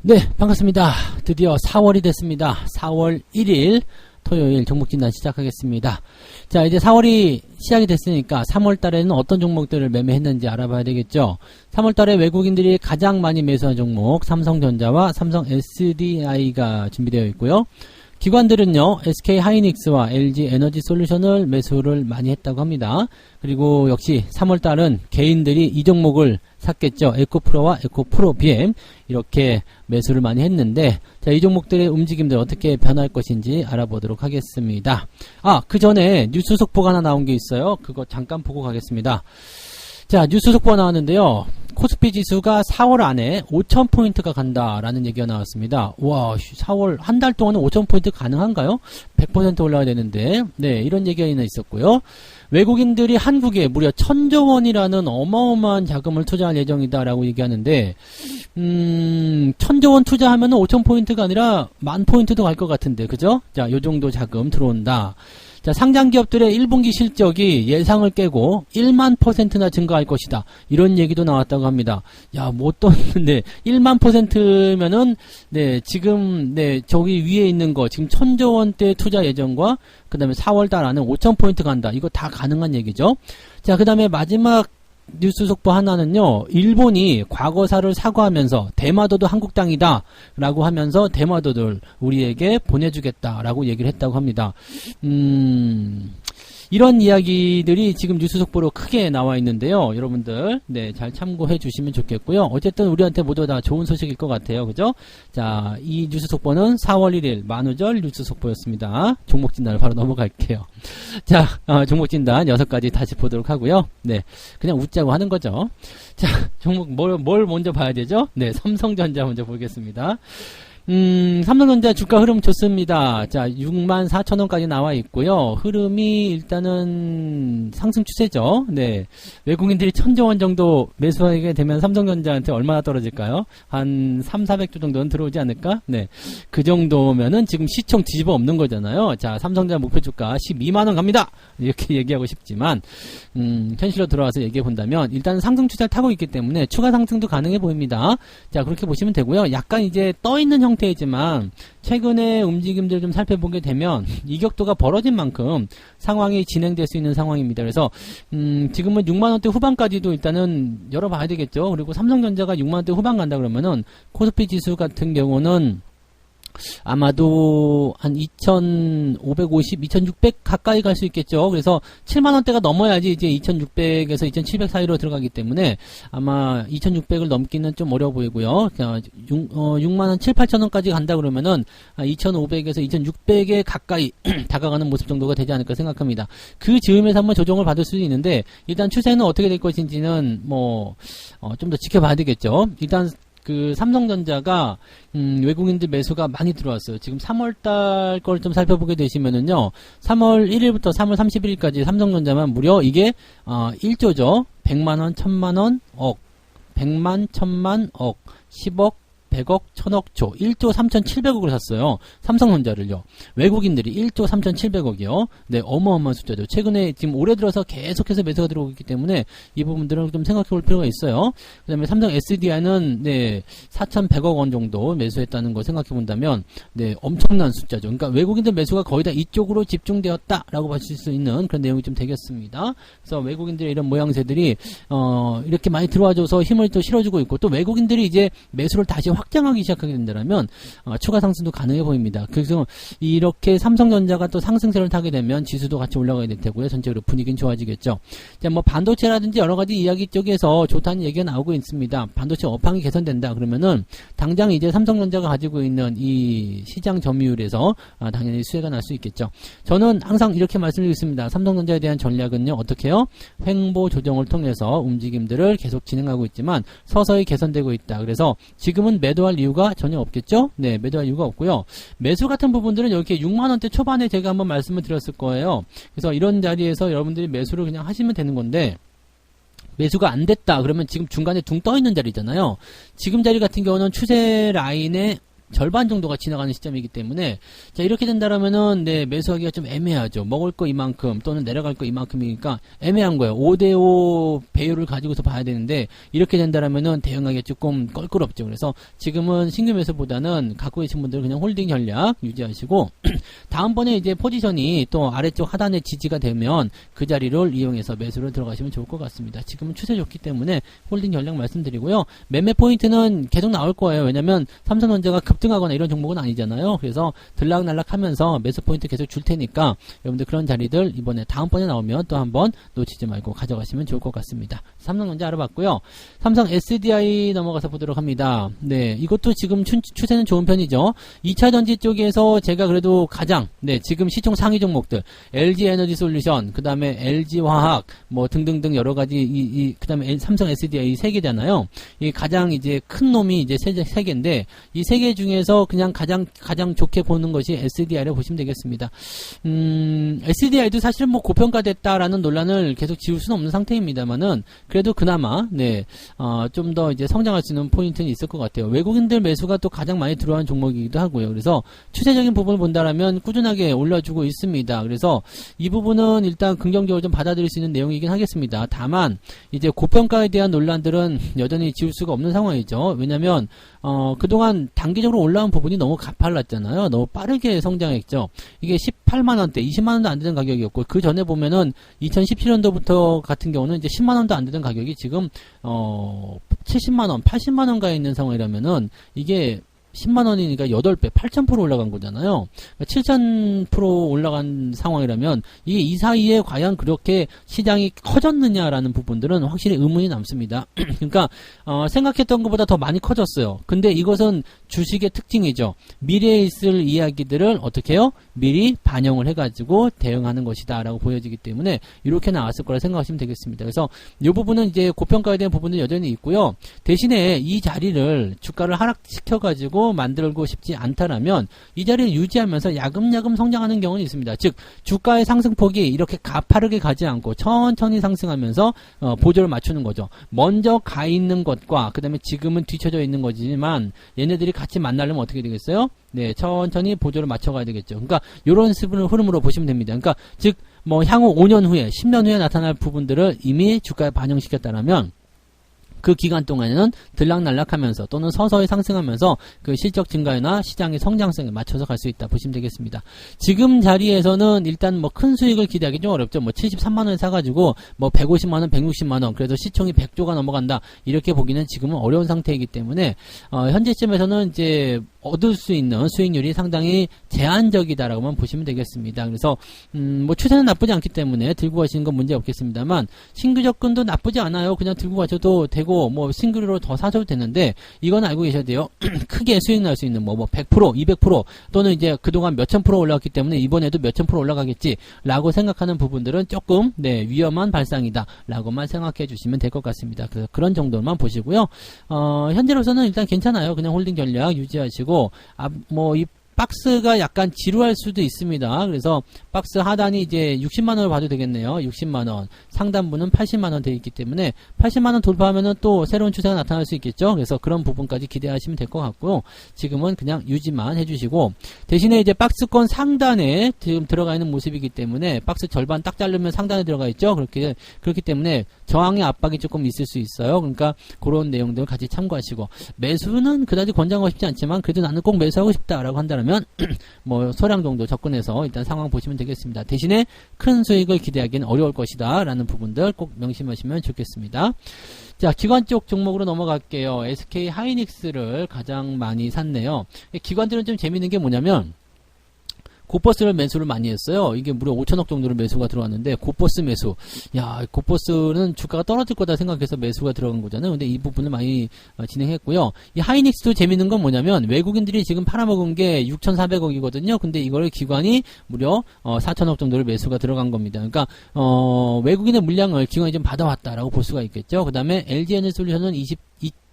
네, 반갑습니다. 드디어 4월이 됐습니다. 4월 1일 토요일 종목진단 시작하겠습니다. 자, 이제 4월이 시작이 됐으니까 3월 달에는 어떤 종목들을 매매했는지 알아봐야 되겠죠. 3월 달에 외국인들이 가장 많이 매수한 종목 삼성전자와 삼성 SDI가 준비되어 있고요. 기관들은요, SK 하이닉스와 LG 에너지 솔루션을 매수를 많이 했다고 합니다. 그리고 역시 3월 달은 개인들이 이 종목을 샀겠죠. 에코프로와 에코프로 BM 이렇게 매수를 많이 했는데, 자, 이 종목들의 움직임들 어떻게 변할 것인지 알아보도록 하겠습니다. 그 전에 뉴스 속보가 하나 나온 게 있어요. 그거 잠깐 보고 가겠습니다. 자, 뉴스 속보가 나왔는데요. 코스피 지수가 4월 안에 5,000포인트가 간다라는 얘기가 나왔습니다. 와, 4월 한 달 동안은 5,000포인트 가능한가요? 100% 올라야 되는데, 네, 이런 얘기가 있었고요. 외국인들이 한국에 무려 1,000조 원이라는 어마어마한 자금을 투자할 예정이다라고 얘기하는데, 1,000조 원 투자하면은 5,000포인트가 아니라 10,000포인트도 갈 것 같은데, 그죠? 자, 요 정도 자금 들어온다. 자, 상장 기업들의 1분기 실적이 예상을 깨고 1만%나 증가할 것이다. 이런 얘기도 나왔다고 합니다. 야, 뭐 떴는데 1만%면은 네, 지금 네, 저기 위에 있는 거 지금 1,000조 원대 투자 예정과 그다음에 4월 달 안에 5,000포인트 간다. 이거 다 가능한 얘기죠. 자, 그다음에 마지막 뉴스 속보 하나는요, 일본이 과거사를 사과하면서 대마도도 한국 땅이다 라고 하면서 대마도를 우리에게 보내주겠다 라고 얘기를 했다고 합니다. 이런 이야기들이 지금 뉴스 속보로 크게 나와 있는데요. 여러분들 네, 잘 참고해 주시면 좋겠고요. 어쨌든 우리한테 모두 다 좋은 소식일 것 같아요. 그죠? 자, 이 뉴스 속보는 4월 1일 만우절 뉴스 속보였습니다. 종목 진단을 바로 넘어갈게요. 자, 종목 진단 6가지 다시 보도록 하고요. 네, 그냥 웃자고 하는 거죠. 자, 종목 뭘 먼저 봐야 되죠? 네, 삼성전자 먼저 보겠습니다. 삼성전자 주가 흐름 좋습니다. 자, 64,000원까지 나와 있고요. 흐름이 일단은 상승 추세죠. 네. 외국인들이 1,000조 원 정도 매수하게 되면 삼성전자한테 얼마나 떨어질까요? 한 3,400조 정도는 들어오지 않을까? 네. 그 정도면은 지금 시총 뒤집어 엎는 거잖아요. 자, 삼성전자 목표 주가 12만원 갑니다! 이렇게 얘기하고 싶지만, 현실로 들어와서 얘기해 본다면, 일단 상승 추세를 타고 있기 때문에 추가 상승도 가능해 보입니다. 자, 그렇게 보시면 되고요. 약간 이제 떠있는 형태이지만 최근의 움직임들을 좀 살펴보게 되면 이격도가 벌어진 만큼 상황이 진행될 수 있는 상황입니다. 그래서 지금은 6만원대 후반까지도 일단은 열어봐야 되겠죠. 그리고 삼성전자가 6만원대 후반 간다 그러면은 코스피 지수 같은 경우는 아마도 한 2,550, 2,600 가까이 갈 수 있겠죠. 그래서 7만원대가 넘어야지 이제 2,600에서 2,700 사이로 들어가기 때문에 아마 2,600을 넘기는 좀 어려워 보이고요. 6만원 7, 8천원까지 간다 그러면은 2,500에서 2,600에 가까이 다가가는 모습 정도가 되지 않을까 생각합니다. 그 즈음에서 한번 조정을 받을 수도 있는데, 일단 추세는 어떻게 될 것인지는 좀 더 지켜봐야 되겠죠. 일단 그 삼성전자가 외국인들 매수가 많이 들어왔어요. 지금 3월달 걸 좀 살펴보게 되시면은요, 3월 1일부터 3월 31일까지 삼성전자만 무려 이게 1조죠. 100만원, 1000만원, 억, 100만, 1000만, 억, 10억, 100억, 1000억 조, 1조 3700억을 샀어요. 삼성전자를요. 외국인들이 1조 3700억이요. 네, 어마어마한 숫자죠. 최근에 지금 올해 들어서 계속해서 매수가 들어오고 있기 때문에 이 부분들은 좀 생각해 볼 필요가 있어요. 그 다음에 삼성 SDI는 네, 4100억 원 정도 매수했다는 거 생각해 본다면 네, 엄청난 숫자죠. 그러니까 외국인들 매수가 거의 다 이쪽으로 집중되었다라고 보실 수 있는 그런 내용이 좀 되겠습니다. 그래서 외국인들의 이런 모양새들이 이렇게 많이 들어와줘서 힘을 또 실어주고 있고, 또 외국인들이 이제 매수를 다시 확장하기 시작하게 된다면 추가 상승도 가능해 보입니다. 그래서 이렇게 삼성전자가 또 상승세를 타게 되면 지수도 같이 올라가게 될 테고요. 전체적으로 분위기는 좋아지겠죠. 자, 뭐 반도체라든지 여러 가지 이야기 쪽에서 좋다는 얘기가 나오고 있습니다. 반도체 업황이 개선된다 그러면은 당장 이제 삼성전자가 가지고 있는 이 시장 점유율에서 당연히 수혜가 날 수 있겠죠. 저는 항상 이렇게 말씀드리고 있습니다. 삼성전자에 대한 전략은요, 어떻게 해요? 횡보 조정을 통해서 움직임들을 계속 진행하고 있지만 서서히 개선되고 있다. 그래서 지금은 매도할 이유가 전혀 없겠죠? 네, 매도할 이유가 없고요. 매수 같은 부분들은 이렇게 6만원대 초반에 제가 한번 말씀을 드렸을 거예요. 그래서 이런 자리에서 여러분들이 매수를 그냥 하시면 되는 건데, 매수가 안 됐다 그러면 지금 중간에 둥 떠있는 자리잖아요. 지금 자리 같은 경우는 추세 라인에 절반 정도가 지나가는 시점이기 때문에 자 이렇게 된다라면은 네 매수하기가 좀 애매하죠. 먹을 거 이만큼 또는 내려갈 거 이만큼이니까 애매한 거예요. 5대5 배율을 가지고서 봐야 되는데 이렇게 된다라면은 대응하기가 조금 껄끄럽죠. 그래서 지금은 신규 매수보다는 갖고 계신 분들은 그냥 홀딩 전략 유지하시고 다음번에 이제 포지션이 또 아래쪽 하단에 지지가 되면 그 자리를 이용해서 매수를 들어가시면 좋을 것 같습니다. 지금은 추세 좋기 때문에 홀딩 전략 말씀드리고요. 매매 포인트는 계속 나올 거예요. 왜냐면 삼성전자가 급등하거나 이런 종목은 아니잖아요. 그래서 들락날락 하면서 매수 포인트 계속 줄 테니까 여러분들 그런 자리들 이번에 다음번에 나오면 또 한번 놓치지 말고 가져가시면 좋을 것 같습니다. 삼성전자 알아봤고요. 삼성 SDI 넘어가서 보도록 합니다. 네, 이것도 지금 추세는 좋은 편이죠. 2차전지 쪽에서 제가 그래도 가장 네 지금 시총 상위 종목들 LG 에너지 솔루션, 그 다음에 LG 화학 뭐 등등등 여러 가지 그 다음에 삼성 SDI 세 개잖아요. 이 가장 이제 큰 놈이 이제 세 개인데 이 세 개 중에서 그냥 가장 좋게 보는 것이 SDI를 보시면 되겠습니다. SDI도 사실은 뭐 고평가됐다라는 논란을 계속 지울 수는 없는 상태입니다만은 그래도 그나마 네 좀 더 이제 성장할 수 있는 포인트는 있을 것 같아요. 외국인들 매수가 또 가장 많이 들어간 종목이기도 하고요. 그래서 추세적인 부분을 본다라면 꾸준하게 올라주고 있습니다. 그래서 이 부분은 일단 긍정적으로 좀 받아들일 수 있는 내용이긴 하겠습니다. 다만 이제 고평가에 대한 논란들은 여전히 지울 수가 없는 상황이죠. 왜냐면 그동안 단기적으로 올라온 부분이 너무 가팔랐잖아요. 너무 빠르게 성장했죠. 이게 18만원대, 20만원도 안 되는 가격이었고, 그 전에 보면은 2017년도부터 같은 경우는 이제 10만원도 안 되는 가격이 지금, 70만원, 80만원가에 있는 상황이라면은, 이게 10만원이니까 8배, 8000% 올라간 거잖아요. 7000% 올라간 상황이라면 이게 이 사이에 과연 그렇게 시장이 커졌느냐라는 부분들은 확실히 의문이 남습니다. 그러니까 생각했던 것보다 더 많이 커졌어요. 근데 이것은 주식의 특징이죠. 미래에 있을 이야기들을 어떻게 해요? 미리 반영을 해가지고 대응하는 것이다 라고 보여지기 때문에 이렇게 나왔을 거라 생각하시면 되겠습니다. 그래서 이 부분은 이제 고평가에 대한 부분은 여전히 있고요. 대신에 이 자리를 주가를 하락시켜가지고 만들고 싶지 않다라면 이 자리를 유지하면서 야금야금 성장하는 경우는 있습니다. 즉 주가의 상승폭이 이렇게 가파르게 가지 않고 천천히 상승하면서 보조를 맞추는 거죠. 먼저 가 있는 것과 그 다음에 지금은 뒤쳐져 있는 거지만 얘네들이 같이 만나려면 어떻게 되겠어요? 네, 천천히 보조를 맞춰가야 되겠죠. 그러니까 이런 흐름으로 보시면 됩니다. 그러니까 즉 뭐 향후 5년 후에 10년 후에 나타날 부분들을 이미 주가에 반영시켰다라면 그 기간 동안에는 들락날락하면서 또는 서서히 상승하면서 그 실적 증가나 시장의 성장성에 맞춰서 갈 수 있다 보시면 되겠습니다. 지금 자리에서는 일단 뭐 큰 수익을 기대하기 좀 어렵죠. 뭐 73만원에 사가지고 뭐 150만원, 160만원 그래도 시총이 100조가 넘어간다 이렇게 보기는 지금은 어려운 상태이기 때문에 현재 시점에서는 이제 얻을 수 있는 수익률이 상당히 제한적이다라고만 보시면 되겠습니다. 그래서 뭐 추세는 나쁘지 않기 때문에 들고 가시는 건 문제 없겠습니다만 신규 접근도 나쁘지 않아요. 그냥 들고 가셔도 되고 뭐 싱글로 더 사셔도 되는데 이건 알고 계셔야 돼요. 크게 수익 날 수 있는 뭐 100%, 200% 또는 이제 그동안 몇천 프로 올라갔기 때문에 이번에도 몇천 프로 올라가겠지라고 생각하는 부분들은 조금 네 위험한 발상이다라고만 생각해 주시면 될 것 같습니다. 그래서 그런 정도만 보시고요. 현재로서는 일단 괜찮아요. 그냥 홀딩 전략 유지하시고 뭐 이 박스가 약간 지루할 수도 있습니다. 그래서 박스 하단이 이제 60만원을 봐도 되겠네요. 60만원. 상단부는 80만원 되어 있기 때문에 80만원 돌파하면은 또 새로운 추세가 나타날 수 있겠죠. 그래서 그런 부분까지 기대하시면 될 것 같고요. 지금은 그냥 유지만 해주시고 대신에 이제 박스권 상단에 지금 들어가 있는 모습이기 때문에 박스 절반 딱 자르면 상단에 들어가 있죠. 그렇기 때문에 저항의 압박이 조금 있을 수 있어요. 그러니까 그런 내용들 같이 참고하시고 매수는 그다지 권장하고 싶지 않지만 그래도 나는 꼭 매수하고 싶다라고 한다면 뭐 소량 정도 접근해서 일단 상황 보시면 되겠습니다. 대신에 큰 수익을 기대하기는 어려울 것이다 라는 부분들 꼭 명심하시면 좋겠습니다. 자, 기관 쪽 종목으로 넘어갈게요. SK 하이닉스를 가장 많이 샀네요. 기관들은 좀 재밌는 게 뭐냐면 고버스를 매수를 많이 했어요. 이게 무려 5천억 정도로 매수가 들어왔는데 고버스 매수. 야, 고버스는 주가가 떨어질 거다 생각해서 매수가 들어간 거잖아요. 근데 이 부분을 많이 진행했고요. 이 하이닉스도 재밌는 건 뭐냐면 외국인들이 지금 팔아먹은 게 6,400억이거든요. 근데 이거를 기관이 무려 4천억 정도로 매수가 들어간 겁니다. 그러니까 외국인의 물량을 기관이 좀 받아왔다라고 볼 수가 있겠죠. 그 다음에 LG 에너지 솔루션은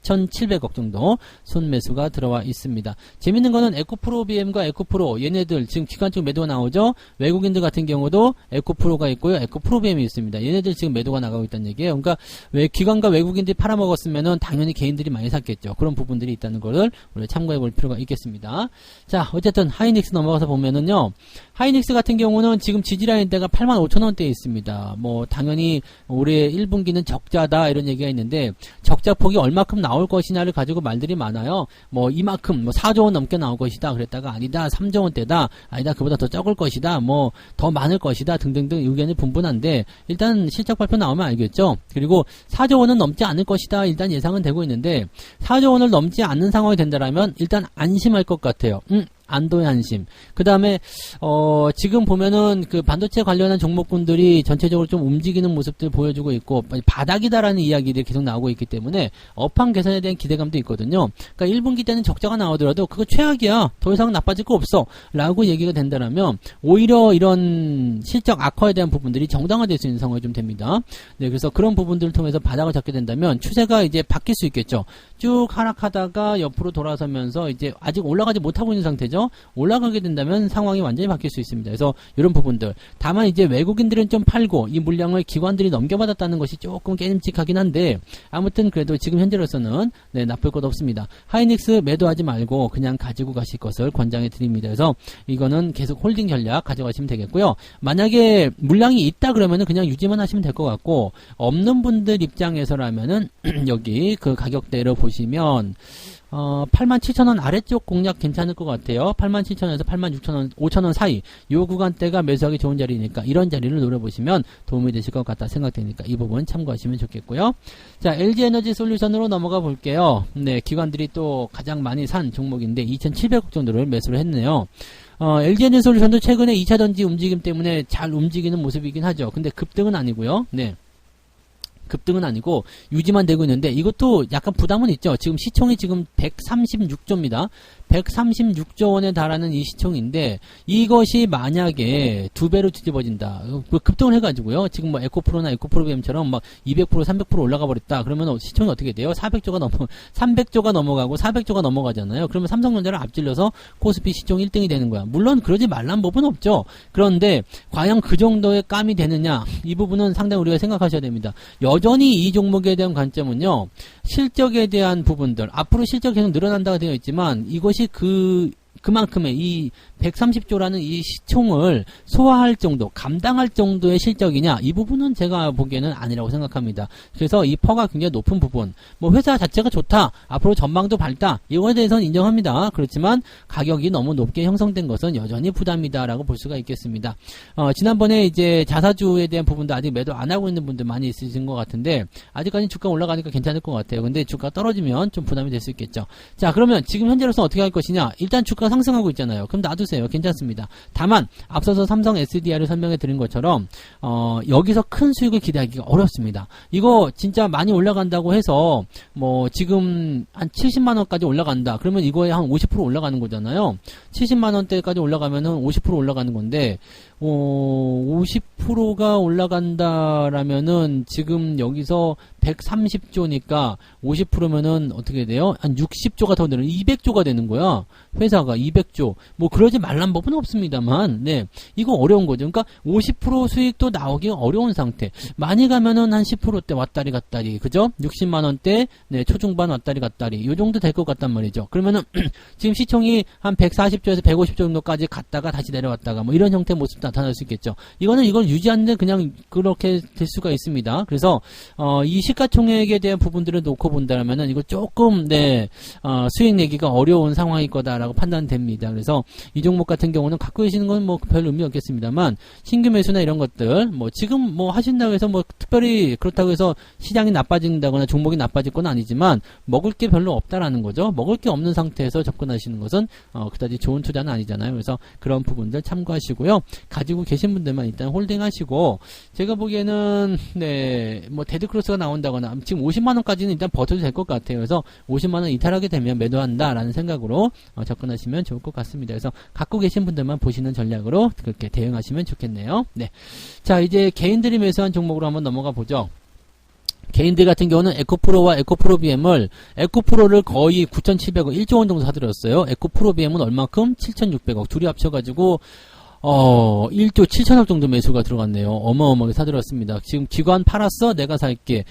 1700억 정도 손매수가 들어와 있습니다. 재밌는 거는 에코프로 BM과 에코프로 얘네들 지금 기관적 매도가 나오죠. 외국인들 같은 경우도 에코프로가 있고요. 에코프로 BM이 있습니다. 얘네들 지금 매도가 나가고 있다는 얘기예요. 그러니까 왜 기관과 외국인들이 팔아먹었으면은 당연히 개인들이 많이 샀겠죠. 그런 부분들이 있다는 거를 우리가 참고해 볼 필요가 있겠습니다. 자, 어쨌든 하이닉스 넘어가서 보면은요. 하이닉스 같은 경우는 지금 지지라인대가 85,000원대에 있습니다. 뭐 당연히 올해 1분기는 적자다 이런 얘기가 있는데 적자 폭이 얼마큼 나올 것이냐를 가지고 말들이 많아요. 뭐 이만큼 뭐 4조 원 넘게 나올 것이다 그랬다가 아니다 3조 원대다 아니다 그보다 더 적을 것이다 뭐 더 많을 것이다 등등등 의견이 분분한데 일단 실적 발표 나오면 알겠죠. 그리고 4조 원은 넘지 않을 것이다 일단 예상은 되고 있는데 4조 원을 넘지 않는 상황이 된다라면 일단 안심할 것 같아요. 안도의 안심. 그 다음에, 지금 보면은 그 반도체 관련한 종목군들이 전체적으로 좀 움직이는 모습들 보여주고 있고, 바닥이다라는 이야기들이 계속 나오고 있기 때문에, 업황 개선에 대한 기대감도 있거든요. 그러니까 1분기 때는 적자가 나오더라도, 그거 최악이야. 더 이상 나빠질 거 없어. 라고 얘기가 된다라면, 오히려 이런 실적 악화에 대한 부분들이 정당화될 수 있는 상황이 좀 됩니다. 네, 그래서 그런 부분들을 통해서 바닥을 잡게 된다면, 추세가 이제 바뀔 수 있겠죠. 쭉 하락하다가 옆으로 돌아서면서, 이제 아직 올라가지 못하고 있는 상태죠. 올라가게 된다면 상황이 완전히 바뀔 수 있습니다. 그래서 이런 부분들 다만 이제 외국인들은 좀 팔고 이 물량을 기관들이 넘겨받았다는 것이 조금 깨름직하긴 한데 아무튼 그래도 지금 현재로서는 네, 나쁠 것 없습니다. 하이닉스 매도하지 말고 그냥 가지고 가실 것을 권장해 드립니다. 그래서 이거는 계속 홀딩 전략 가져가시면 되겠고요. 만약에 물량이 있다 그러면은 그냥 유지만 하시면 될 것 같고 없는 분들 입장에서라면은 여기 그 가격대로 보시면 87,000원 아래쪽 공략 괜찮을 것 같아요. 87,000원에서 86,000원, 5,000원 사이 요 구간대가 매수하기 좋은 자리니까 이런 자리를 노려보시면 도움이 되실 것 같다 생각되니까 이 부분 참고하시면 좋겠고요. 자, LG에너지 솔루션으로 넘어가 볼게요. 네, 기관들이 또 가장 많이 산 종목인데 2,700억 정도를 매수를 했네요. LG에너지 솔루션도 최근에 2차전지 움직임 때문에 잘 움직이는 모습이긴 하죠. 근데 급등은 아니고요. 네. 급등은 아니고 유지만 되고 있는데 이것도 약간 부담은 있죠. 지금 시총이 지금 136조입니다. 136조 원에 달하는 이 시총인데 이것이 만약에 2배로 뒤집어진다. 급등을 해가지고요. 지금 뭐 에코프로나 에코프로비엠처럼 막 200% 300% 올라가 버렸다. 그러면 시총이 어떻게 돼요? 300조가 넘어가고 400조가 넘어가잖아요. 그러면 삼성전자를 앞질러서 코스피 시총 1등이 되는 거야. 물론 그러지 말란 법은 없죠. 그런데 과연 그 정도의 감이 되느냐? 이 부분은 상당히 우리가 생각하셔야 됩니다. 여전히 이 종목에 대한 관점은요. 실적에 대한 부분들 앞으로 실적이 계속 늘어난다고 되어 있지만 이것이 그만큼의 이 130조라는 이 시총을 소화할 정도, 감당할 정도의 실적이냐? 이 부분은 제가 보기에는 아니라고 생각합니다. 그래서 이 퍼가 굉장히 높은 부분, 뭐 회사 자체가 좋다, 앞으로 전망도 밝다, 이거에 대해서는 인정합니다. 그렇지만 가격이 너무 높게 형성된 것은 여전히 부담이다라고 볼 수가 있겠습니다. 지난번에 이제 자사주에 대한 부분도 아직 매도 안 하고 있는 분들 많이 있으신 것 같은데 아직까지 주가 올라가니까 괜찮을 것 같아요. 근데 주가 떨어지면 좀 부담이 될 수 있겠죠. 자, 그러면 지금 현재로서 어떻게 할 것이냐? 일단 주가가 상승하고 있잖아요. 그럼 놔두세요. 괜찮습니다. 다만 앞서서 삼성 SDI를 설명해 드린 것처럼 여기서 큰 수익을 기대하기가 어렵습니다. 이거 진짜 많이 올라간다고 해서 뭐 지금 한 70만 원까지 올라간다. 그러면 이거에 한 50% 올라가는 거잖아요. 70만 원대까지 올라가면은 50% 올라가는 건데 50%가 올라간다라면은 지금 여기서 130조니까 50%면은 어떻게 돼요? 한 60조가 더 되는 200조가 되는 거야. 회사가 200조. 뭐 그러지 말란 법은 없습니다만, 네. 이거 어려운 거죠. 그러니까 50% 수익도 나오기 어려운 상태. 많이 가면은 한 10%대 왔다리 갔다리. 그죠? 60만 원대, 네, 초중반 왔다리 갔다리. 요 정도 될 것 같단 말이죠. 그러면은 지금 시총이 한 140조에서 150조 정도까지 갔다가 다시 내려왔다가 뭐 이런 형태의 모습 나타날 수 있겠죠. 이거는 이걸 유지하는데 그냥 그렇게 될 수가 있습니다. 그래서 이 시가총액에 대한 부분들을 놓고 본다면은 이거 조금 수익 내기가 어려운 상황일 거다라고 판단됩니다. 그래서 이 종목 같은 경우는 갖고 계시는 건 뭐 별 의미 없겠습니다만 신규 매수나 이런 것들 뭐 지금 뭐 하신다고 해서 뭐 특별히 그렇다고 해서 시장이 나빠진다거나 종목이 나빠질 건 아니지만 먹을 게 별로 없다라는 거죠. 먹을 게 없는 상태에서 접근하시는 것은 그다지 좋은 투자는 아니잖아요. 그래서 그런 부분들 참고하시고요. 가지고 계신 분들만 일단 홀딩하시고 제가 보기에는 뭐 데드크로스가 나온다거나 지금 50만 원까지는 일단 버텨도 될 것 같아요. 그래서 50만 원 이탈하게 되면 매도한다라는 생각으로 접근하시면 좋을 것 같습니다. 그래서 갖고 계신 분들만 보시는 전략으로 그렇게 대응하시면 좋겠네요. 네. 자, 이제 개인들이 매수한 종목으로 한번 넘어가 보죠. 개인들 같은 경우는 에코프로와 에코프로 BM을 에코프로를 거의 9,700억 1조 원 정도 사들였어요. 에코프로 BM은 얼마큼? 7,600억 둘이 합쳐가지고 1조 7천억 정도 매수가 들어갔네요. 어마어마하게 사들었습니다. 지금 기관 팔았어? 내가 살게.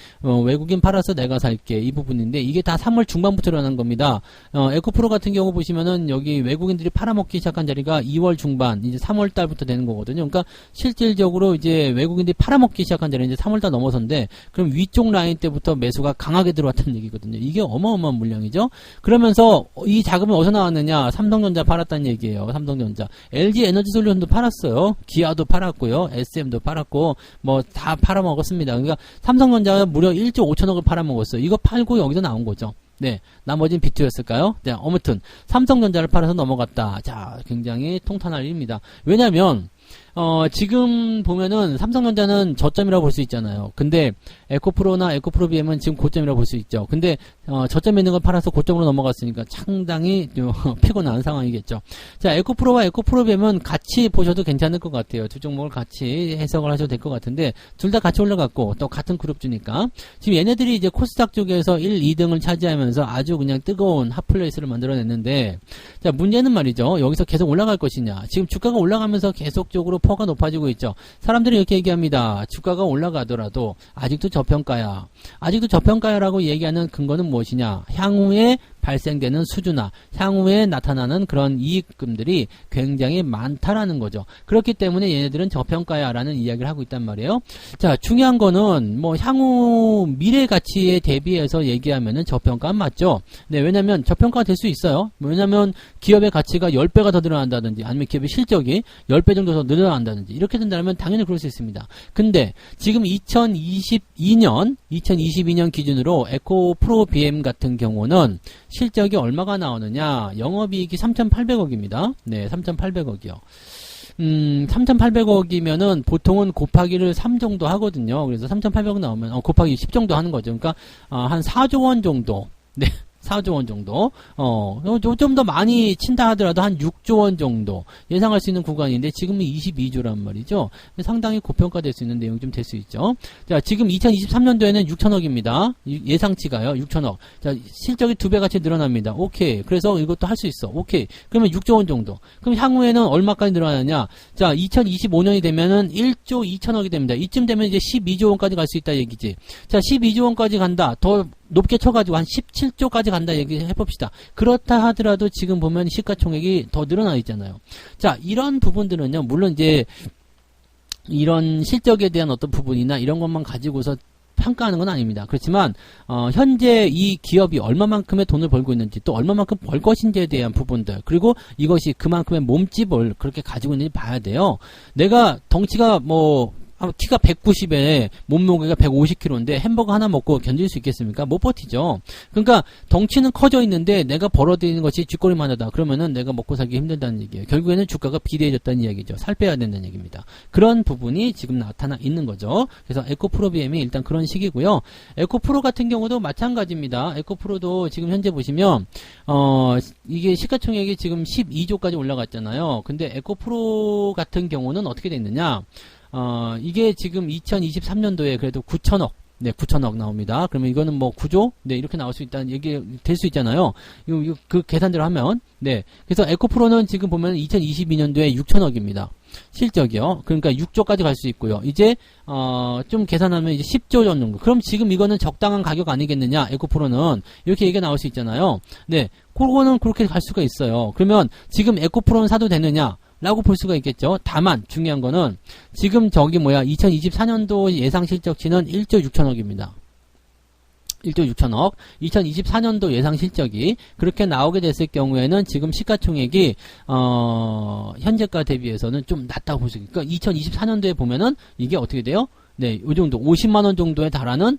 외국인 팔았어? 내가 살게. 이 부분인데, 이게 다 3월 중반부터 일어난 겁니다. 에코프로 같은 경우 보시면은, 여기 외국인들이 팔아먹기 시작한 자리가 2월 중반, 이제 3월 달부터 되는 거거든요. 그러니까, 실질적으로 이제 외국인들이 팔아먹기 시작한 자리는 이제 3월 달 넘어서인데, 그럼 위쪽 라인 때부터 매수가 강하게 들어왔다는 얘기거든요. 이게 어마어마한 물량이죠? 그러면서, 이 자금이 어디서 나왔느냐? 삼성전자 팔았다는 얘기예요. 삼성전자. LG 에너지 솔루션 도 팔았어요. 기아도 팔았고요. SM도 팔았고 뭐 다 팔아먹었습니다. 그러니까 삼성전자가 무려 1조 5천억을 팔아먹었어요. 이거 팔고 여기서 나온 거죠. 네, 나머지는 비트였을까요? 네, 아무튼 삼성전자를 팔아서 넘어갔다. 자, 굉장히 통탄할 일입니다. 왜냐면 지금 보면은 삼성전자는 저점이라고 볼 수 있잖아요. 근데 에코프로나 에코프로 BM은 지금 고점이라고 볼 수 있죠. 근데 저점에 있는 걸 팔아서 고점으로 넘어갔으니까 상당히 피곤한 상황이겠죠. 자, 에코프로와 에코프로 BM은 같이 보셔도 괜찮을 것 같아요. 두 종목을 같이 해석을 하셔도 될 것 같은데 둘 다 같이 올라갔고 또 같은 그룹주니까 지금 얘네들이 이제 코스닥 쪽에서 1, 2등을 차지하면서 아주 그냥 뜨거운 핫플레이스를 만들어냈는데 자, 문제는 말이죠. 여기서 계속 올라갈 것이냐. 지금 주가가 올라가면서 계속적으로 퍼가 높아지고 있죠. 사람들이 이렇게 얘기합니다. 주가가 올라가더라도 아직도 저평가야. 아직도 저평가야라고 얘기하는 근거는 무엇이냐. 향후에 발생되는 수주나 향후에 나타나는 그런 이익금들이 굉장히 많다라는 거죠. 그렇기 때문에 얘네들은 저평가야라는 이야기를 하고 있단 말이에요. 자, 중요한 거는 뭐 향후 미래 가치에 대비해서 얘기하면은 저평가 맞죠? 네, 왜냐면 저평가가 될 수 있어요. 왜냐면 기업의 가치가 10배가 더 늘어난다든지 아니면 기업의 실적이 10배 정도 더 늘어난다든지 이렇게 된다면 당연히 그럴 수 있습니다. 근데 지금 2022년 기준으로 에코프로 BM 같은 경우는 실적이 얼마가 나오느냐? 영업이익이 3,800억입니다. 네, 3,800억이요. 3,800억이면은 보통은 곱하기를 3 정도 하거든요. 그래서 3,800억 나오면 곱하기 10 정도 하는 거죠. 그러니까 한 4조 원 정도. 네. 4조 원 정도. 좀 더 많이 친다 하더라도 한 6조 원 정도 예상할 수 있는 구간인데 지금은 22조란 말이죠. 상당히 고평가될 수 있는 내용이 좀 될 수 있죠. 자, 지금 2023년도에는 6천억입니다. 예상치가요. 6천억. 자, 실적이 2배 같이 늘어납니다. 오케이. 그래서 이것도 할 수 있어. 오케이. 그러면 6조 원 정도. 그럼 향후에는 얼마까지 늘어나느냐? 자, 2025년이 되면은 1조 2천억이 됩니다. 이쯤 되면 이제 12조 원까지 갈 수 있다 얘기지. 자, 12조 원까지 간다. 더 높게 쳐가지고 한 17조까지 간다 얘기 해봅시다. 그렇다 하더라도 지금 보면 시가총액이 더 늘어나 있잖아요. 자, 이런 부분들은요, 물론 이제 이런 실적에 대한 어떤 부분이나 이런 것만 가지고서 평가하는 건 아닙니다. 그렇지만 현재 이 기업이 얼마만큼의 돈을 벌고 있는지 또 얼마만큼 벌 것인지에 대한 부분들 그리고 이것이 그만큼의 몸집을 그렇게 가지고 있는지 봐야 돼요. 내가 덩치가 키가 190에 몸무게가 150kg인데 햄버거 하나 먹고 견딜 수 있겠습니까? 못 버티죠. 그러니까 덩치는 커져 있는데 내가 벌어들이는 것이 쥐꼬리만 하다. 그러면은 내가 먹고 살기 힘들다는 얘기예요. 결국에는 주가가 비대해졌다는 이야기죠. 살 빼야 된다는 얘기입니다. 그런 부분이 지금 나타나 있는 거죠. 그래서 에코프로 BM이 일단 그런 식이고요. 에코프로 같은 경우도 마찬가지입니다. 에코프로도 지금 현재 보시면 이게 시가총액이 지금 12조까지 올라갔잖아요. 근데 에코프로 같은 경우는 어떻게 됐느냐? 이게 지금 2023년도에 그래도 9천억, 네, 9천억 나옵니다. 그러면 이거는 뭐 9조? 네, 이렇게 나올 수 있다는 얘기 될 수 있잖아요. 이거 그 계산대로 하면, 네. 그래서 에코프로는 지금 보면 2022년도에 6천억입니다. 실적이요. 그러니까 6조까지 갈 수 있고요. 이제, 좀 계산하면 이제 10조 정도. 그럼 지금 이거는 적당한 가격 아니겠느냐? 에코프로는. 이렇게 얘기가 나올 수 있잖아요. 네. 그거는 그렇게 갈 수가 있어요. 그러면 지금 에코프로는 사도 되느냐? 라고 볼 수가 있겠죠. 다만 중요한 거는 지금 2024년도 예상 실적치는 1조 6천억입니다. 1조 6천억. 2024년도 예상 실적이 그렇게 나오게 됐을 경우에는 지금 시가총액이 현재가 대비해서는 좀 낮다고 볼 수 있어요. 그러니까 2024년도에 보면은 이게 어떻게 돼요? 네, 이 정도 50만 원 정도에 달하는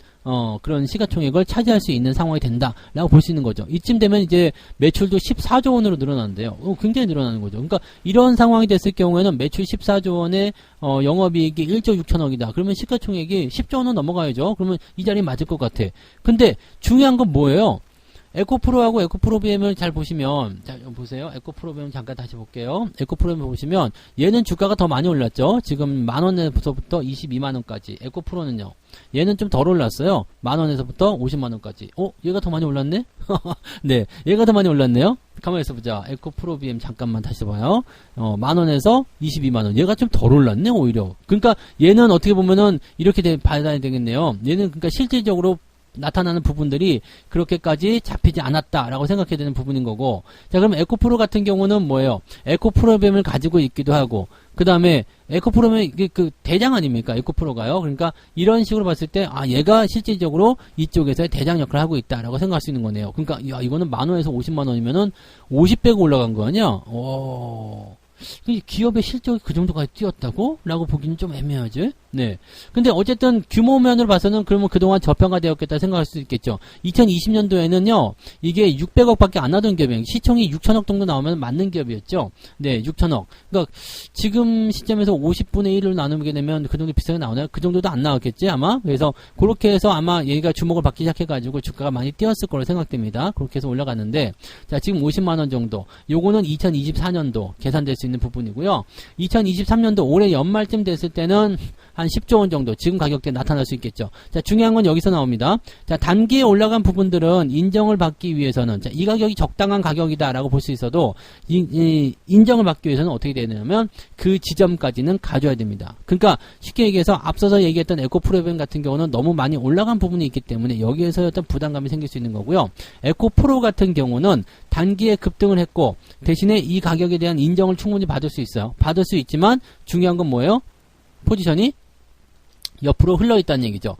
그런 시가총액을 차지할 수 있는 상황이 된다라고 볼 수 있는 거죠. 이쯤 되면 이제 매출도 14조 원으로 늘어나는데요. 굉장히 늘어나는 거죠. 그러니까 이런 상황이 됐을 경우에는 매출 14조 원에 영업이익이 1조 6천억이다. 그러면 시가총액이 10조 원은 넘어가야죠. 그러면 이 자리에 맞을 것 같아. 근데 중요한 건 뭐예요? 에코프로하고 에코프로 BM을 잘 보시면, 자, 보세요. 에코프로 BM 잠깐 다시 볼게요. 에코프로 BM 보시면, 얘는 주가가 더 많이 올랐죠? 지금 만원에서부터 22만원까지. 에코프로는요, 얘는 좀 덜 올랐어요. 만원에서부터 50만원까지. 얘가 더 많이 올랐네? 네, 얘가 더 많이 올랐네요? 가만히 있어보자. 에코프로 BM 잠깐만 다시 봐요. 만원에서 22만원. 얘가 좀 덜 올랐네, 오히려. 그러니까 얘는 어떻게 보면은 이렇게 봐야 되겠네요. 얘는 그러니까 실질적으로 나타나는 부분들이 그렇게까지 잡히지 않았다라고 생각해야 되는 부분인 거고. 자, 그럼 에코프로 같은 경우는 뭐예요? 에코프로뱀을 가지고 있기도 하고, 그 다음에 에코프로면 이게 그 대장 아닙니까? 에코프로가요. 그러니까 이런 식으로 봤을 때, 얘가 실질적으로 이쪽에서의 대장 역할을 하고 있다라고 생각할 수 있는 거네요. 그러니까, 야, 이거는 만원에서 50만원이면은 50배가 올라간 거 아니야? 기업의 실적이 그 정도까지 뛰었다고? 라고 보기는 좀 애매하지? 네. 근데 어쨌든 규모면으로 봐서는 그러면 그동안 저평가되었겠다 생각할 수 있겠죠. 2020년도에는요, 이게 600억밖에 안 나던 기업이에요. 시총이 6천억 정도 나오면 맞는 기업이었죠. 네, 6천억. 그러니까 지금 시점에서 50분의 1로 나누게 되면 그 정도 비싸게 나오나요? 그 정도도 안 나왔겠지, 아마? 그래서 그렇게 해서 아마 얘가 주목을 받기 시작해가지고 주가가 많이 뛰었을 거로 생각됩니다. 그렇게 해서 올라갔는데, 자, 지금 50만원 정도. 요거는 2024년도 계산될 수 있는 부분이고요. 2023년도 올해 연말쯤 됐을 때는 한 10조 원 정도 지금 가격대에 나타날 수 있겠죠. 자, 중요한 건 여기서 나옵니다. 자, 단기에 올라간 부분들은 인정을 받기 위해서는, 자, 이 가격이 적당한 가격이다라고 볼 수 있어도 인정을 받기 위해서는 어떻게 되냐면 그 지점까지는 가져야 됩니다. 그러니까 쉽게 얘기해서 앞서서 얘기했던 에코프로뱀 같은 경우는 너무 많이 올라간 부분이 있기 때문에 여기에서 어떤 부담감이 생길 수 있는 거고요. 에코프로 같은 경우는 단기에 급등을 했고 대신에 이 가격에 대한 인정을 충분히 받을 수 있어요. 받을 수 있지만 중요한 건 뭐예요? 포지션이 옆으로 흘러있다는 얘기죠.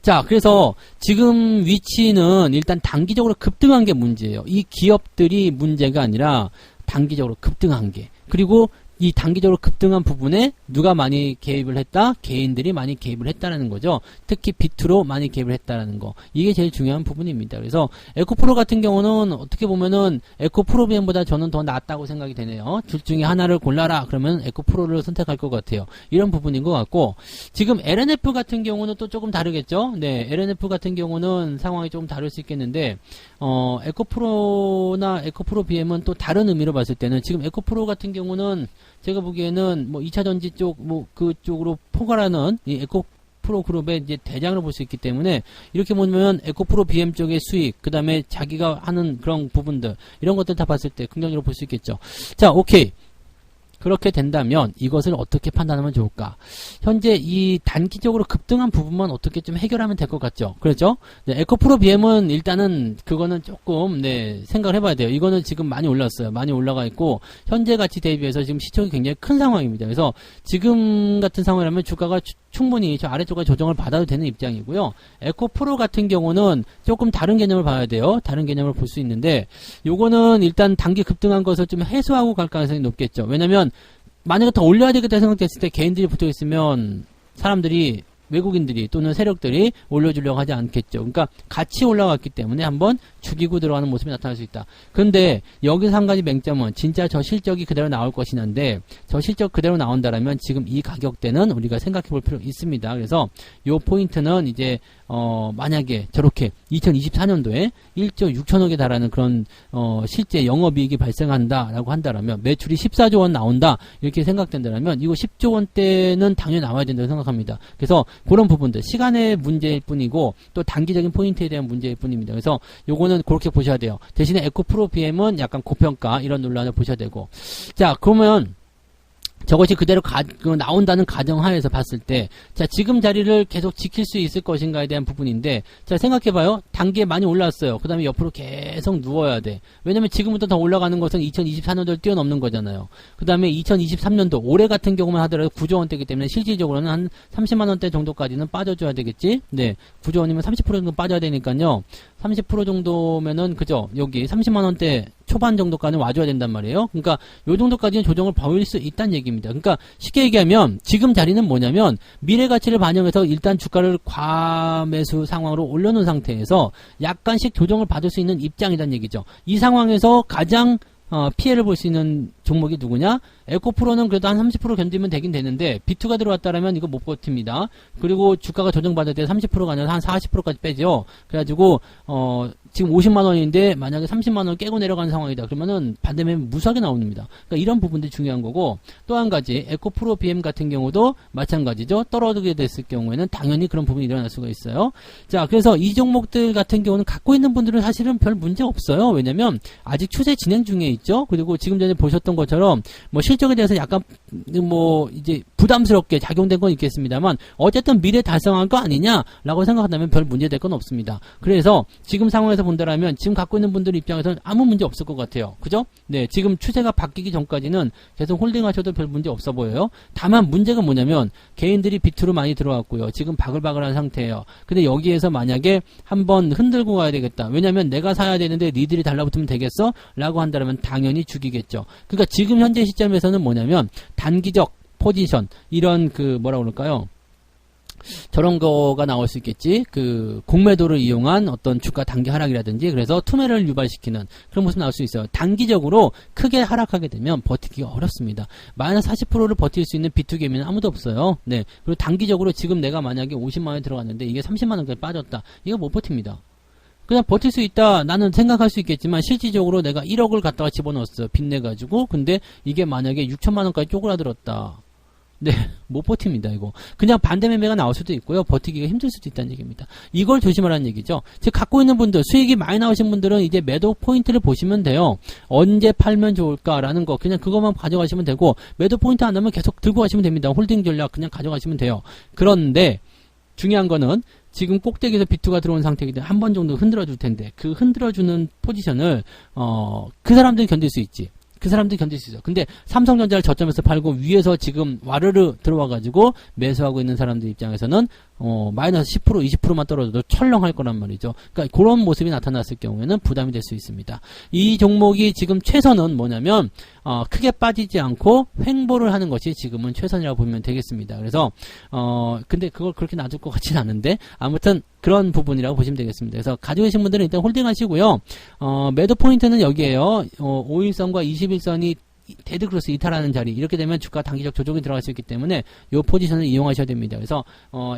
자, 그래서 지금 위치는 일단 단기적으로 급등한 게 문제예요. 이 기업들이 문제가 아니라 단기적으로 급등한 게. 그리고 이 단기적으로 급등한 부분에 누가 많이 개입을 했다? 개인들이 많이 개입을 했다라는 거죠. 특히 비트로 많이 개입을 했다라는 거. 이게 제일 중요한 부분입니다. 그래서 에코프로 같은 경우는 어떻게 보면은 에코프로비엠보다 저는 더 낫다고 생각이 되네요. 둘 중에 하나를 골라라. 그러면 에코프로를 선택할 것 같아요. 이런 부분인 것 같고, 지금 LNF 같은 경우는 또 조금 다르겠죠? 네, LNF 같은 경우는 상황이 조금 다를 수 있겠는데, 에코프로나 에코프로 BM은 또 다른 의미로 봤을 때는 지금 에코프로 같은 경우는 제가 보기에는 뭐 2차전지 쪽, 뭐 그쪽으로 포괄하는 이 에코프로 그룹의 이제 대장으로 볼 수 있기 때문에 이렇게 보면 에코프로 BM 쪽의 수익, 그 다음에 자기가 하는 그런 부분들, 이런 것들 다 봤을 때 긍정적으로 볼 수 있겠죠. 자, 오케이. 그렇게 된다면 이것을 어떻게 판단하면 좋을까? 현재 이 단기적으로 급등한 부분만 어떻게 좀 해결하면 될 것 같죠? 그렇죠? 네, 에코프로 BM은 일단은 그거는 조금 생각을 해봐야 돼요. 이거는 지금 많이 올랐어요. 많이 올라가 있고 현재 가치 대비해서 지금 시총이 굉장히 큰 상황입니다. 그래서 지금 같은 상황이라면 주가가 충분히 저 아래쪽에 조정을 받아도 되는 입장이고요. 에코프로 같은 경우는 조금 다른 개념을 봐야 돼요. 다른 개념을 볼 수 있는데 요거는 일단 단기 급등한 것을 좀 해소하고 갈 가능성이 높겠죠. 왜냐면 만약에 더 올려야 되겠다 생각됐을 때 개인들이 붙어 있으면 사람들이, 외국인들이 또는 세력들이 올려주려고 하지 않겠죠. 그러니까 같이 올라갔기 때문에 한번 죽이고 들어가는 모습이 나타날 수 있다. 그런데 여기서 한 가지 맹점은 진짜 저 실적이 그대로 나올 것이냐인데, 저 실적 그대로 나온다라면 지금 이 가격대는 우리가 생각해 볼 필요 있습니다. 그래서 요 포인트는 이제 만약에 저렇게 2024년도에 1조 6천억에 달하는 그런 실제 영업이익이 발생한다라고 한다라면, 매출이 14조 원 나온다 이렇게 생각된다라면 이거 10조 원대는 당연히 나와야 된다고 생각합니다. 그래서 그런 부분들, 시간의 문제일 뿐이고 또 단기적인 포인트에 대한 문제일 뿐입니다. 그래서 요거는 그렇게 보셔야 돼요. 대신에 에코프로 BM은 약간 고평가 이런 논란을 보셔야 되고, 자, 그러면 저것이 그대로 나온다는 가정하에서 봤을 때, 자, 지금 자리를 계속 지킬 수 있을 것인가에 대한 부분인데, 자, 생각해봐요. 단기에 많이 올랐어요. 그 다음에 옆으로 계속 누워야 돼. 왜냐면 지금부터 더 올라가는 것은 2024년도를 뛰어넘는 거잖아요. 그 다음에 2023년도, 올해 같은 경우만 하더라도 9조 원대이기 때문에 실질적으로는 한 30만 원대 정도까지는 빠져줘야 되겠지? 네. 9조 원이면 30% 정도 빠져야 되니까요. 30% 정도면은, 그죠? 여기 30만 원대 초반 정도까지는 와줘야 된단 말이에요. 그러니까 요 정도까지는 조정을 보일 수 있다는 얘기입니다. 그러니까 쉽게 얘기하면 지금 자리는 뭐냐면 미래 가치를 반영해서 일단 주가를 과매수 상황으로 올려놓은 상태에서 약간씩 조정을 받을 수 있는 입장이라는 얘기죠. 이 상황에서 가장 피해를 볼 수 있는 종목이 누구냐? 에코프로는 그래도 한 30% 견디면 되긴 되는데 B2가 들어왔다라면 이거 못 버팁니다. 그리고 주가가 조정받을 때 30%가 아니라 한 40%까지 빼죠. 그래가지고 지금 50만 원인데 만약에 30만 원 깨고 내려가는 상황이다. 그러면은 반대면 무수하게 나옵니다. 그러니까 이런 부분들이 중요한 거고, 또 한 가지 에코프로 BM 같은 경우도 마찬가지죠. 떨어지게 됐을 경우에는 당연히 그런 부분이 일어날 수가 있어요. 자, 그래서 이 종목들 같은 경우는 갖고 있는 분들은 사실은 별 문제 없어요. 왜냐면 아직 추세 진행 중에 있죠. 그리고 지금 전에 보셨던 것처럼 뭐 실적에 대해서 약간 뭐 이제 부담스럽게 작용된 건 있겠습니다만 어쨌든 미래 달성한 거 아니냐라고 생각한다면 별 문제될 건 없습니다. 그래서 지금 상황에서 본다라면 지금 갖고 있는 분들 입장에서는 아무 문제 없을 것 같아요. 그죠? 네, 지금 추세가 바뀌기 전까지는 계속 홀딩하셔도 별 문제 없어 보여요. 다만 문제가 뭐냐면 개인들이 비트로 많이 들어왔고요. 지금 바글바글한 상태예요. 근데 여기에서 만약에 한번 흔들고 가야 되겠다. 왜냐면 내가 사야 되는데 니들이 달라붙으면 되겠어? 라고 한다면 당연히 죽이겠죠. 그러니까 지금 현재 시점에서는 뭐냐면 단기적 포지션, 이런 그 뭐라 그럴까요? 저런 거가 나올 수 있겠지. 그 공매도를 이용한 어떤 주가 단기 하락이라든지, 그래서 투매를 유발시키는 그런 모습 나올 수 있어요. 단기적으로 크게 하락하게 되면 버티기가 어렵습니다. 마이너스 40%를 버틸 수 있는 B2개미는 아무도 없어요. 네. 그리고 단기적으로 지금 내가 만약에 50만 원 들어갔는데 이게 30만 원까지 빠졌다. 이거 못 버팁니다. 그냥 버틸 수 있다 나는 생각할 수 있겠지만 실질적으로 내가 1억을 갖다가 집어넣었어. 빚내가지고. 근데 이게 만약에 6천만 원까지 쪼그라들었다. 네, 못 버팁니다, 이거. 그냥 반대 매매가 나올 수도 있고요. 버티기가 힘들 수도 있다는 얘기입니다. 이걸 조심하라는 얘기죠. 즉, 갖고 있는 분들, 수익이 많이 나오신 분들은 이제 매도 포인트를 보시면 돼요. 언제 팔면 좋을까라는 거, 그냥 그것만 가져가시면 되고, 매도 포인트 안 나오면 계속 들고 가시면 됩니다. 홀딩 전략 그냥 가져가시면 돼요. 그런데, 중요한 거는, 지금 꼭대기에서 B2가 들어온 상태이기 때문에 한 번 정도 흔들어 줄 텐데, 그 흔들어주는 포지션을, 그 사람들이 견딜 수 있지. 그 사람들이 견딜 수 있어. 근데 삼성전자를 저점에서 팔고 위에서 지금 와르르 들어와가지고 매수하고 있는 사람들 입장에서는 마이너스 10% 20%만 떨어져도 철렁할 거란 말이죠. 그러니까 그런 모습이 나타났을 경우에는 부담이 될 수 있습니다. 이 종목이 지금 최선은 뭐냐면 크게 빠지지 않고 횡보를 하는 것이 지금은 최선이라고 보면 되겠습니다. 그래서 근데 그걸 그렇게 놔둘 것 같진 않은데 아무튼 그런 부분이라고 보시면 되겠습니다. 그래서 가지고 계신 분들은 일단 홀딩 하시고요. 매도 포인트는 여기에요. 5일선과 21선이 데드크로스 이탈하는 자리, 이렇게 되면 주가 단기적 조정이 들어갈 수 있기 때문에 이 포지션을 이용하셔야 됩니다. 그래서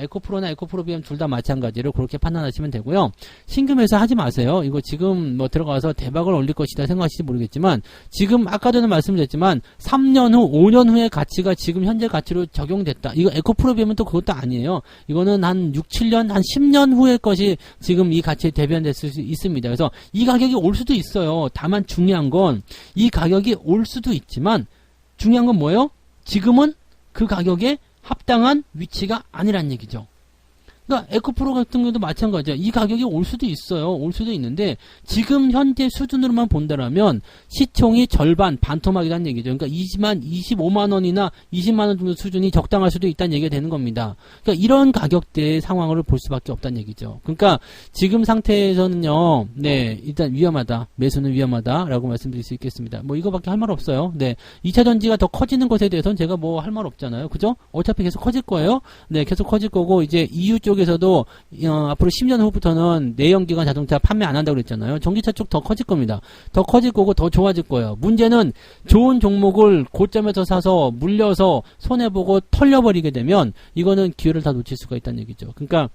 에코프로나 에코프로 BM 둘 다 마찬가지로 그렇게 판단하시면 되고요. 신규 매수 하지 마세요. 이거 지금 뭐 들어가서 대박을 올릴 것이다 생각하실지 모르겠지만 지금 아까 전에 말씀드렸지만 3년 후 5년 후의 가치가 지금 현재 가치로 적용됐다. 이거 에코프로 BM은 또 그것도 아니에요. 이거는 한 6, 7년, 한 10년 후의 것이 지금 이 가치에 대변됐을 수 있습니다. 그래서 이 가격이 올 수도 있어요. 다만 중요한 건 이 가격이 올 수도 있지만 중요한 건 뭐예요? 지금은 그 가격에 합당한 위치가 아니란 얘기죠. 그러니까 에코프로 같은 경우도 마찬가지예요. 이 가격이 올 수도 있어요. 올 수도 있는데 지금 현재 수준으로만 본다라면 시총이 절반 반토막이라는 얘기죠. 그러니까 25만 원이나 20만 원 정도 수준이 적당할 수도 있다는 얘기가 되는 겁니다. 그러니까 이런 가격대의 상황을 볼 수밖에 없다는 얘기죠. 그러니까 지금 상태에서는요. 네, 일단 위험하다. 매수는 위험하다라고 말씀드릴 수 있겠습니다. 뭐 이거밖에 할 말 없어요. 네. 2차 전지가 더 커지는 것에 대해서는 제가 뭐 할 말 없잖아요. 그죠? 어차피 계속 커질 거예요. 네, 계속 커질 거고 이제 EU 쪽에서도 앞으로 10년 후부터는 내연기관 자동차 판매 안 한다고 그랬잖아요. 전기차 쪽 더 커질 겁니다. 더 커질 거고 더 좋아질 거예요. 문제는 좋은 종목을 고점에서 사서 물려서 손해보고 털려버리게 되면 이거는 기회를 다 놓칠 수가 있다는 얘기죠. 그러니까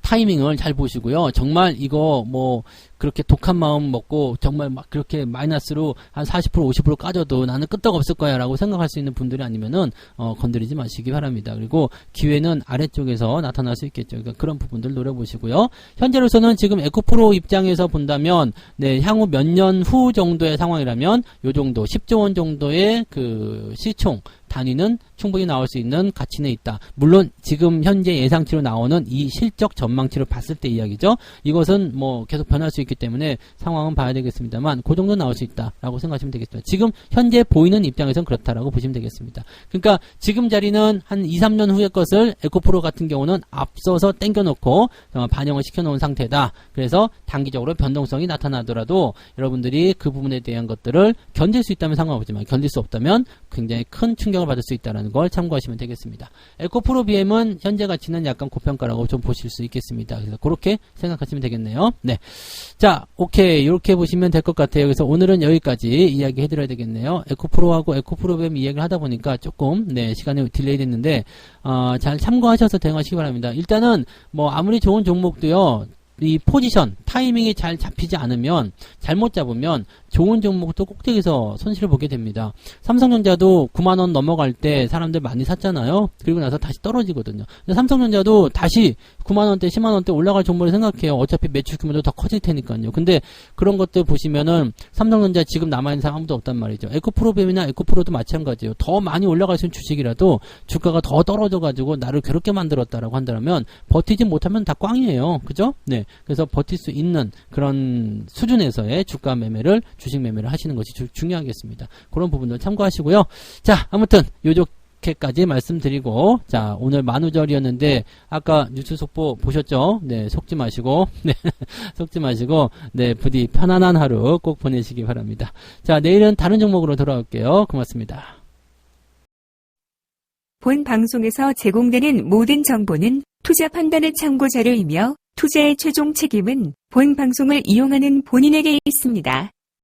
타이밍을 잘 보시고요. 정말 이거 뭐 그렇게 독한 마음 먹고 정말 막 그렇게 마이너스로 한 40% 50% 까져도 나는 끄떡 없을 거야 라고 생각할 수 있는 분들이 아니면은 건드리지 마시기 바랍니다. 그리고 기회는 아래쪽에서 나타날 수 있겠죠. 그러니까 그런 부분들 노려보시고요. 현재로서는 지금 에코프로 입장에서 본다면 네, 향후 몇 년 후 정도의 상황이라면 요 정도 10조 원 정도의 그 시총 단위는 충분히 나올 수 있는 가치는 있다. 물론 지금 현재 예상치로 나오는 이 실적 전망치를 봤을 때 이야기죠. 이것은 뭐 계속 변할 수 있기 때문에 상황은 봐야 되겠습니다만 그 정도 나올 수 있다라고 생각하시면 되겠습니다. 지금 현재 보이는 입장에서는 그렇다라고 보시면 되겠습니다. 그러니까 지금 자리는 한 2, 3년 후의 것을 에코프로 같은 경우는 앞서서 땡겨놓고 반영을 시켜놓은 상태다. 그래서 단기적으로 변동성이 나타나더라도 여러분들이 그 부분에 대한 것들을 견딜 수 있다면 상관없지만 견딜 수 없다면 굉장히 큰 충격을 영향을 받을 수 있다는 걸 참고하시면 되겠습니다. 에코프로 BM은 현재 가치는 약간 고평가라고 좀 보실 수 있겠습니다. 그래서 그렇게 생각하시면 되겠네요. 네. 자, 오케이. 이렇게 보시면 될 것 같아요. 그래서 오늘은 여기까지 이야기 해드려야 되겠네요. 에코프로하고 에코프로 BM 이야기를 하다 보니까 조금, 네, 시간이 딜레이 됐는데, 잘 참고하셔서 대응하시기 바랍니다. 일단은, 뭐, 아무리 좋은 종목도요, 이 포지션, 타이밍이 잘 잡히지 않으면, 잘못 잡으면 좋은 종목도 꼭대기에서 손실을 보게 됩니다. 삼성전자도 9만원 넘어갈 때 사람들 많이 샀잖아요. 그리고 나서 다시 떨어지거든요. 삼성전자도 다시 9만원대, 10만원대 올라갈 종목을 생각해요. 어차피 매출 규모도 더 커질 테니까요. 근데 그런 것들 보시면은 삼성전자 지금 남아있는 사람 아무도 없단 말이죠. 에코프로뱀이나 에코프로도 마찬가지예요. 더 많이 올라갈 수 있는 주식이라도 주가가 더 떨어져가지고 나를 괴롭게 만들었다라고 한다면 버티지 못하면 다 꽝이에요. 그죠? 네. 그래서 버틸 수 있는 그런 수준에서의 주가 매매를, 주식 매매를 하시는 것이 중요하겠습니다. 그런 부분들 참고하시고요. 자, 아무튼 요렇게까지 말씀드리고, 자, 오늘 만우절이었는데 아까 뉴스 속보 보셨죠? 네, 속지 마시고, 네, 속지 마시고, 네, 부디 편안한 하루 꼭 보내시기 바랍니다. 자, 내일은 다른 종목으로 돌아올게요. 고맙습니다. 본 방송에서 제공되는 모든 정보는 투자 판단의 참고 자료이며 투자의 최종 책임은 본 방송을 이용하는 본인에게 있습니다.